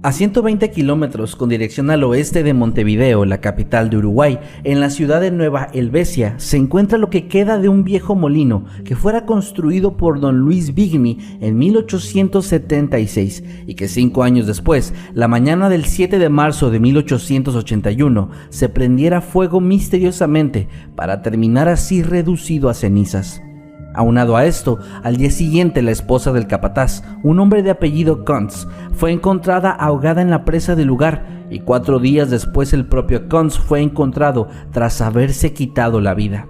A 120 kilómetros con dirección al oeste de Montevideo, la capital de Uruguay, en la ciudad de Nueva Helvecia, se encuentra lo que queda de un viejo molino que fuera construido por don Luis Vigni en 1876 y que 5 años después, la mañana del 7 de marzo de 1881, se prendiera fuego misteriosamente para terminar así reducido a cenizas. Aunado a esto, al día siguiente la esposa del capataz, un hombre de apellido Kuntz, fue encontrada ahogada en la presa del lugar y 4 días después el propio Kuntz fue encontrado tras haberse quitado la vida.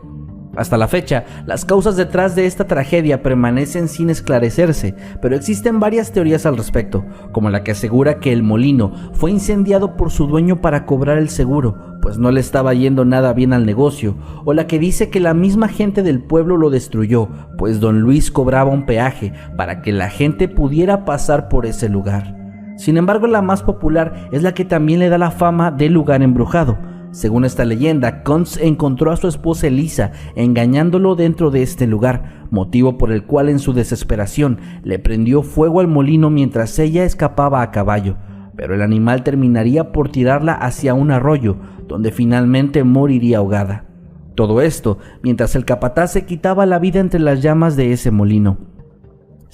Hasta la fecha, las causas detrás de esta tragedia permanecen sin esclarecerse, pero existen varias teorías al respecto, como la que asegura que el molino fue incendiado por su dueño para cobrar el seguro, pues no le estaba yendo nada bien al negocio, o la que dice que la misma gente del pueblo lo destruyó, pues don Luis cobraba un peaje para que la gente pudiera pasar por ese lugar. Sin embargo, la más popular es la que también le da la fama de lugar embrujado. Según esta leyenda, Kuntz encontró a su esposa Elisa engañándolo dentro de este lugar, motivo por el cual en su desesperación le prendió fuego al molino mientras ella escapaba a caballo, pero el animal terminaría por tirarla hacia un arroyo, donde finalmente moriría ahogada. Todo esto mientras el capataz se quitaba la vida entre las llamas de ese molino.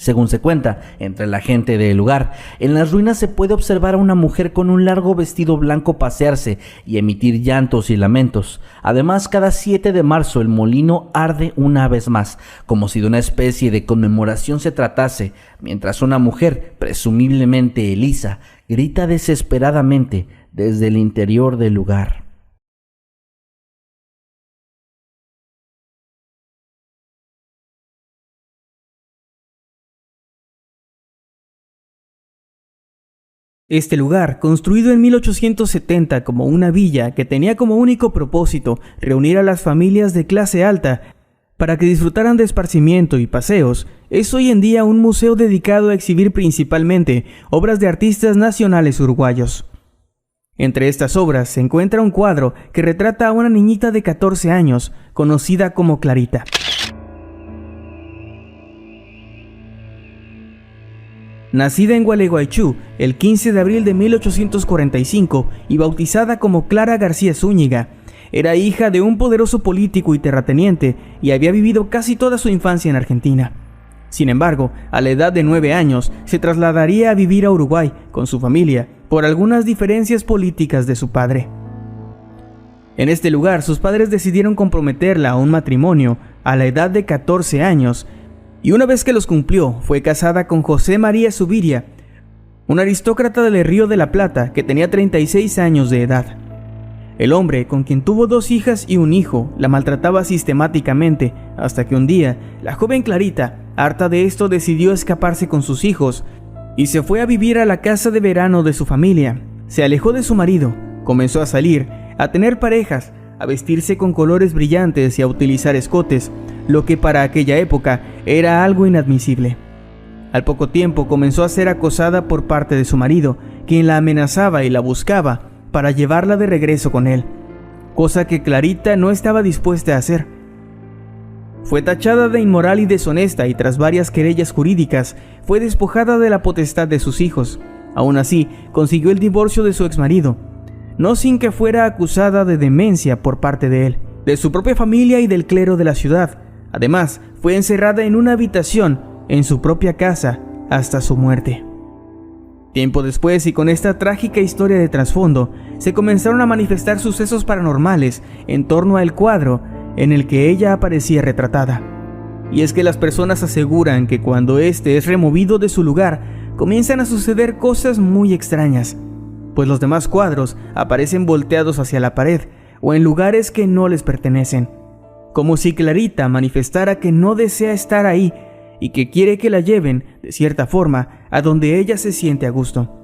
Según se cuenta entre la gente del lugar, en las ruinas se puede observar a una mujer con un largo vestido blanco pasearse y emitir llantos y lamentos. Además, cada 7 de marzo el molino arde una vez más, como si de una especie de conmemoración se tratase, mientras una mujer, presumiblemente Elisa, grita desesperadamente desde el interior del lugar. Este lugar, construido en 1870 como una villa que tenía como único propósito reunir a las familias de clase alta para que disfrutaran de esparcimiento y paseos, es hoy en día un museo dedicado a exhibir principalmente obras de artistas nacionales uruguayos. Entre estas obras se encuentra un cuadro que retrata a una niñita de 14 años, conocida como Clarita. Nacida en Gualeguaychú el 15 de abril de 1845 y bautizada como Clara García Zúñiga, era hija de un poderoso político y terrateniente y había vivido casi toda su infancia en Argentina. Sin embargo, a la edad de 9 años, se trasladaría a vivir a Uruguay con su familia por algunas diferencias políticas de su padre. En este lugar, sus padres decidieron comprometerla a un matrimonio a la edad de 14 años, y una vez que los cumplió, fue casada con José María Zuviria, un aristócrata del Río de la Plata que tenía 36 años de edad. El hombre, con quien tuvo 2 hijas y un hijo, la maltrataba sistemáticamente, hasta que un día, la joven Clarita, harta de esto, decidió escaparse con sus hijos y se fue a vivir a la casa de verano de su familia. Se alejó de su marido, comenzó a salir, a tener parejas, a vestirse con colores brillantes y a utilizar escotes, lo que para aquella época era algo inadmisible. Al poco tiempo comenzó a ser acosada por parte de su marido, quien la amenazaba y la buscaba para llevarla de regreso con él, cosa que Clarita no estaba dispuesta a hacer. Fue tachada de inmoral y deshonesta y tras varias querellas jurídicas fue despojada de la potestad de sus hijos. Aún así, consiguió el divorcio de su exmarido, no sin que fuera acusada de demencia por parte de él, de su propia familia y del clero de la ciudad. Además, fue encerrada en una habitación en su propia casa hasta su muerte. Tiempo después, y con esta trágica historia de trasfondo, se comenzaron a manifestar sucesos paranormales en torno al cuadro en el que ella aparecía retratada. Y es que las personas aseguran que cuando este es removido de su lugar, comienzan a suceder cosas muy extrañas, pues los demás cuadros aparecen volteados hacia la pared o en lugares que no les pertenecen, como si Clarita manifestara que no desea estar ahí y que quiere que la lleven, de cierta forma, a donde ella se siente a gusto.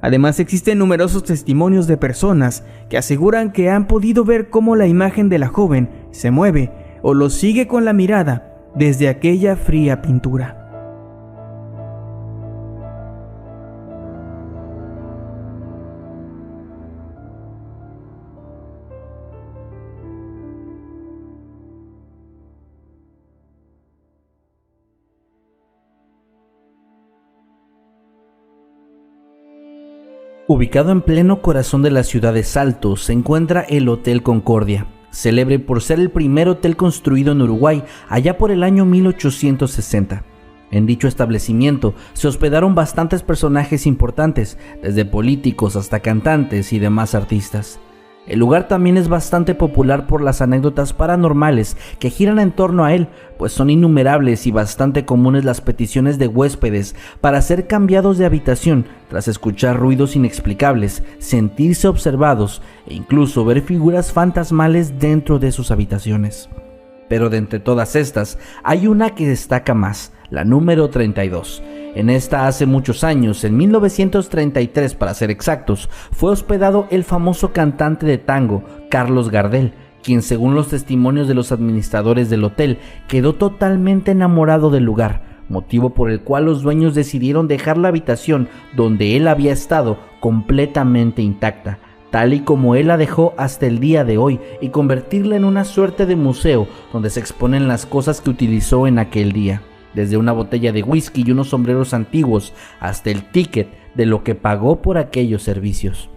Además, existen numerosos testimonios de personas que aseguran que han podido ver cómo la imagen de la joven se mueve o lo sigue con la mirada desde aquella fría pintura. Ubicado en pleno corazón de la ciudad de Salto, se encuentra el Hotel Concordia, célebre por ser el primer hotel construido en Uruguay allá por el año 1860. En dicho establecimiento se hospedaron bastantes personajes importantes, desde políticos hasta cantantes y demás artistas. El lugar también es bastante popular por las anécdotas paranormales que giran en torno a él, pues son innumerables y bastante comunes las peticiones de huéspedes para ser cambiados de habitación tras escuchar ruidos inexplicables, sentirse observados e incluso ver figuras fantasmales dentro de sus habitaciones. Pero de entre todas estas, hay una que destaca más, la número 32. En esta, hace muchos años, en 1933 para ser exactos, fue hospedado el famoso cantante de tango, Carlos Gardel, quien, según los testimonios de los administradores del hotel, quedó totalmente enamorado del lugar, motivo por el cual los dueños decidieron dejar la habitación donde él había estado completamente intacta, tal y como él la dejó hasta el día de hoy, y convertirla en una suerte de museo donde se exponen las cosas que utilizó en aquel día, desde una botella de whisky y unos sombreros antiguos hasta el ticket de lo que pagó por aquellos servicios.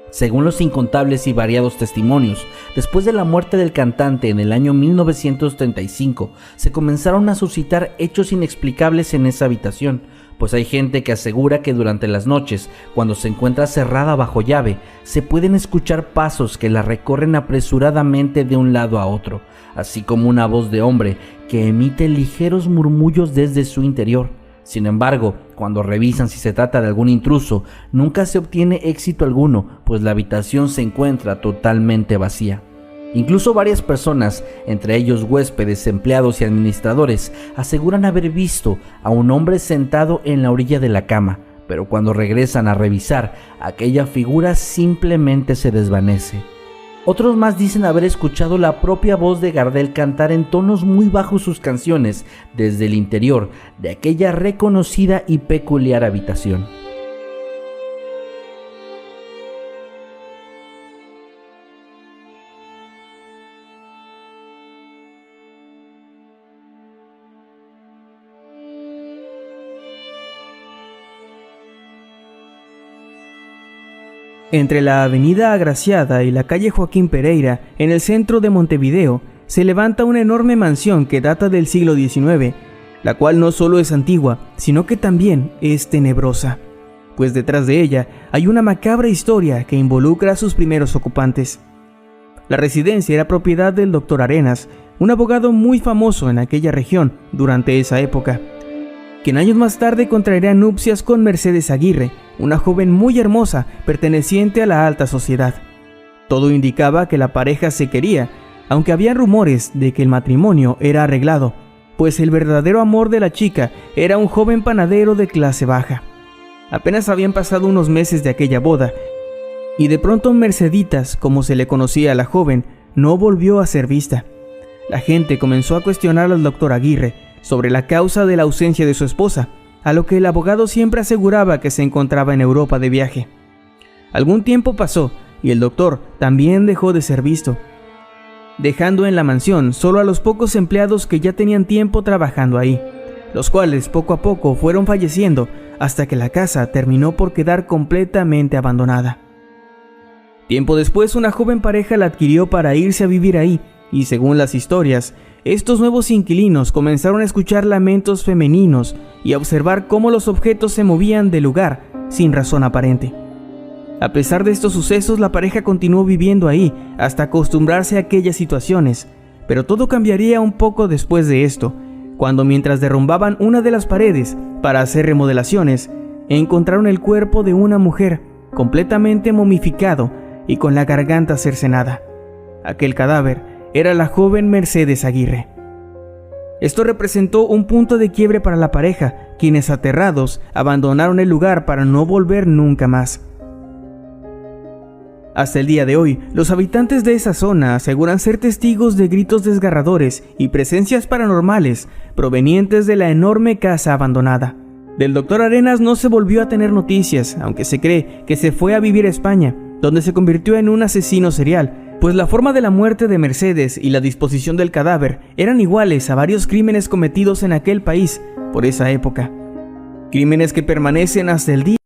Según los incontables y variados testimonios, después de la muerte del cantante en el año 1935, se comenzaron a suscitar hechos inexplicables en esa habitación, pues hay gente que asegura que durante las noches, cuando se encuentra cerrada bajo llave, se pueden escuchar pasos que la recorren apresuradamente de un lado a otro, así como una voz de hombre que emite ligeros murmullos desde su interior. Sin embargo, cuando revisan si se trata de algún intruso, nunca se obtiene éxito alguno, pues la habitación se encuentra totalmente vacía. Incluso varias personas, entre ellos huéspedes, empleados y administradores, aseguran haber visto a un hombre sentado en la orilla de la cama, pero cuando regresan a revisar, aquella figura simplemente se desvanece. Otros más dicen haber escuchado la propia voz de Gardel cantar en tonos muy bajos sus canciones desde el interior de aquella reconocida y peculiar habitación. Entre la avenida Agraciada y la calle Joaquín Pereira, en el centro de Montevideo, se levanta una enorme mansión que data del siglo XIX, la cual no solo es antigua, sino que también es tenebrosa, pues detrás de ella hay una macabra historia que involucra a sus primeros ocupantes. La residencia era propiedad del Dr. Arenas, un abogado muy famoso en aquella región durante esa época, quien años más tarde contraería nupcias con Mercedes Aguirre, una joven muy hermosa perteneciente a la alta sociedad. Todo indicaba que la pareja se quería, aunque había rumores de que el matrimonio era arreglado, pues el verdadero amor de la chica era un joven panadero de clase baja. Apenas habían pasado unos meses de aquella boda, y de pronto Merceditas, como se le conocía a la joven, no volvió a ser vista. La gente comenzó a cuestionar al doctor Aguirre sobre la causa de la ausencia de su esposa, a lo que el abogado siempre aseguraba que se encontraba en Europa de viaje. Algún tiempo pasó y el doctor también dejó de ser visto, dejando en la mansión solo a los pocos empleados que ya tenían tiempo trabajando ahí, los cuales poco a poco fueron falleciendo hasta que la casa terminó por quedar completamente abandonada. Tiempo después, una joven pareja la adquirió para irse a vivir ahí y, según las historias, estos nuevos inquilinos comenzaron a escuchar lamentos femeninos y a observar cómo los objetos se movían del lugar sin razón aparente. A pesar de estos sucesos, la pareja continuó viviendo ahí hasta acostumbrarse a aquellas situaciones, pero todo cambiaría un poco después de esto, cuando mientras derrumbaban una de las paredes para hacer remodelaciones, encontraron el cuerpo de una mujer completamente momificado y con la garganta cercenada. Aquel cadáver era la joven Mercedes Aguirre. Esto representó un punto de quiebre para la pareja, quienes aterrados abandonaron el lugar para no volver nunca más. Hasta el día de hoy, los habitantes de esa zona aseguran ser testigos de gritos desgarradores y presencias paranormales provenientes de la enorme casa abandonada. Del Dr. Arenas no se volvió a tener noticias, aunque se cree que se fue a vivir a España, donde se convirtió en un asesino serial, pues la forma de la muerte de Mercedes y la disposición del cadáver eran iguales a varios crímenes cometidos en aquel país por esa época. Crímenes que permanecen hasta el día